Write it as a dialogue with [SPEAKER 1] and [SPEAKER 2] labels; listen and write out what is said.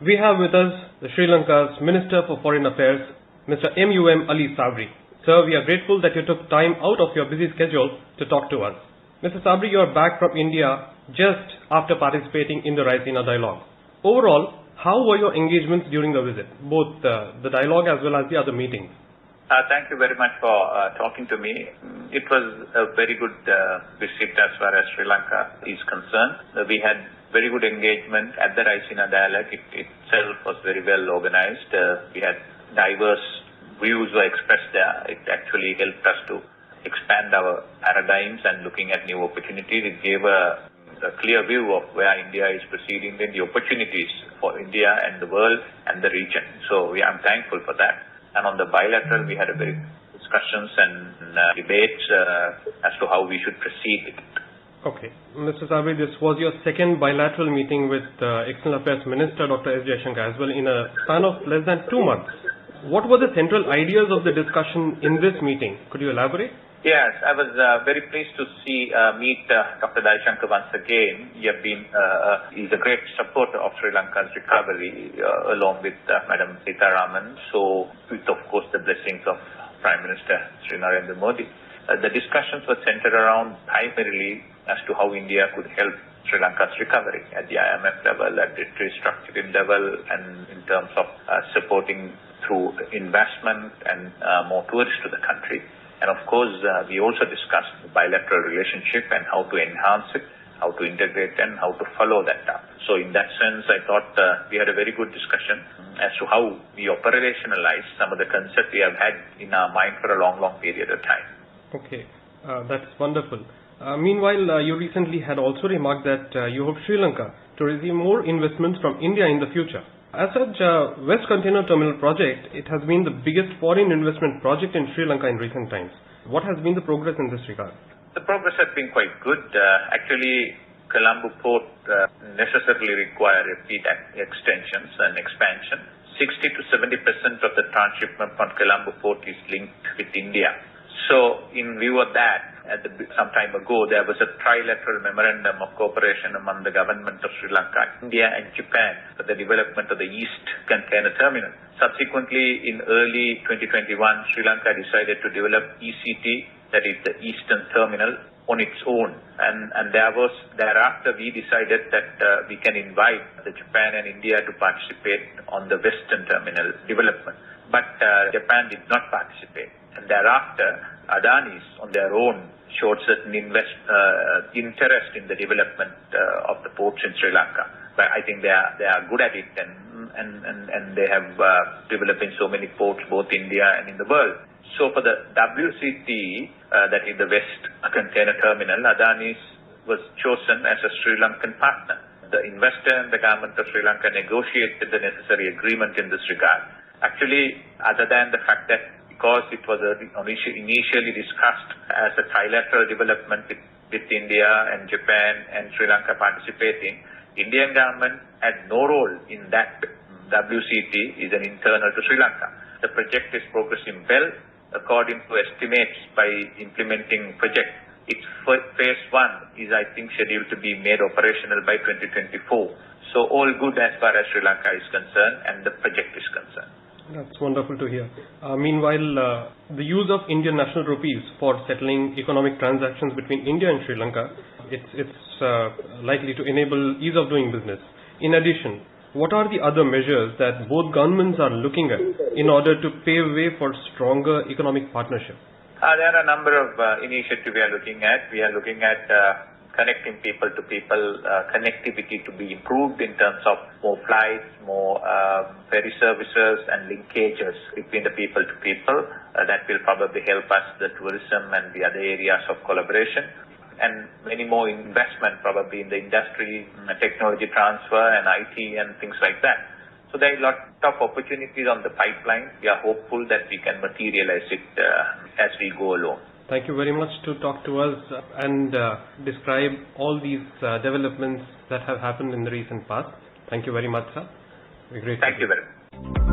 [SPEAKER 1] We have with us the Sri Lanka's Minister for Foreign Affairs, Mr. Muyeen Sabry. Sir, we are grateful that you took time out of your busy schedule to talk to us. Mr. Sabry, you are back from India just after participating in the Raisina dialogue. Overall, how were your engagements during the visit, both the dialogue as well as the other meetings?
[SPEAKER 2] Thank you very much for talking to me. It was a very good visit as far as Sri Lanka is concerned. We had very good engagement at the Raisina dialogue. It itself was very well organized. We had diverse views were expressed there. It actually helped us to expand our paradigms and looking at new opportunities. It gave a clear view of where India is proceeding and the opportunities for India and the world and the region. So I'm thankful for that. And on the bilateral, we had a very discussions and debates as to how we should proceed with it.
[SPEAKER 1] Okay. Mr. Sabry, this was your second bilateral meeting with External Affairs Minister Dr. S. Jaishankar as well in a span of less than 2 months. What were the central ideas of the discussion in this meeting? Could you elaborate?
[SPEAKER 2] Yes, I was very pleased to meet Dr. Jaishankar once again. He's a great supporter of Sri Lanka's recovery along with Madam Sitaraman. So, with of course the blessings of Prime Minister Sri Narendra Modi. The discussions were centered around primarily as to how India could help Sri Lanka's recovery at the IMF level, at the restructuring level, and in terms of supporting through investment and more tourists to the country. And of course, we also discussed the bilateral relationship and how to enhance it, how to integrate and how to follow that up. So in that sense, I thought we had a very good discussion as to how we operationalize some of the concepts we have had in our mind for a long period of time.
[SPEAKER 1] Okay, that's wonderful. Meanwhile, you recently had also remarked that you hope Sri Lanka to receive more investments from India in the future. As such, West Container Terminal project, it has been the biggest foreign investment project in Sri Lanka in recent times. What has been the progress in this regard?
[SPEAKER 2] The progress has been quite good. Actually, Colombo port necessarily require repeat extensions and expansion. 60 to 70% of the transshipment from Colombo port is linked with India. So, in view of that, some time ago, there was a trilateral memorandum of cooperation among the government of Sri Lanka, India and Japan for the development of the East Container Terminal. Subsequently, in early 2021, Sri Lanka decided to develop ECT, that is the Eastern Terminal, on its own. And thereafter we decided that we can invite the Japan and India to participate on the Western Terminal development. But Japan did not participate. And thereafter, Adanis on their own showed certain interest in the development of the ports in Sri Lanka. But I think they are good at it and they have developing so many ports both India and in the world. So for the WCT, that is the West Container Terminal, Adanis was chosen as a Sri Lankan partner. The investor and the government of Sri Lanka negotiated the necessary agreement in this regard. Actually, other than the fact that because it was initially discussed as a trilateral development with India and Japan and Sri Lanka participating, Indian government had no role in that. WCT is an internal to Sri Lanka. The project is progressing well according to estimates by implementing project. Its phase 1 is, I think, scheduled to be made operational by 2024. So all good as far as Sri Lanka is concerned and the project is concerned.
[SPEAKER 1] That's wonderful to hear. Meanwhile, the use of Indian national rupees for settling economic transactions between India and Sri Lanka, it's likely to enable ease of doing business. In addition, what are the other measures that both governments are looking at in order to pave way for stronger economic partnership?
[SPEAKER 2] There are a number of initiatives we are looking at. We are looking at connecting people to people, connectivity to be improved in terms of more flights, more ferry services and linkages between the people to people. That will probably help us, the tourism and the other areas of collaboration. And many more investment probably in the industry, technology transfer and IT and things like that. So there are a lot of opportunities on the pipeline. We are hopeful that we can materialize it as we go along.
[SPEAKER 1] Thank you very much to talk to us and describe all these developments that have happened in the recent past. Thank you very much, sir.
[SPEAKER 2] Thank you very much.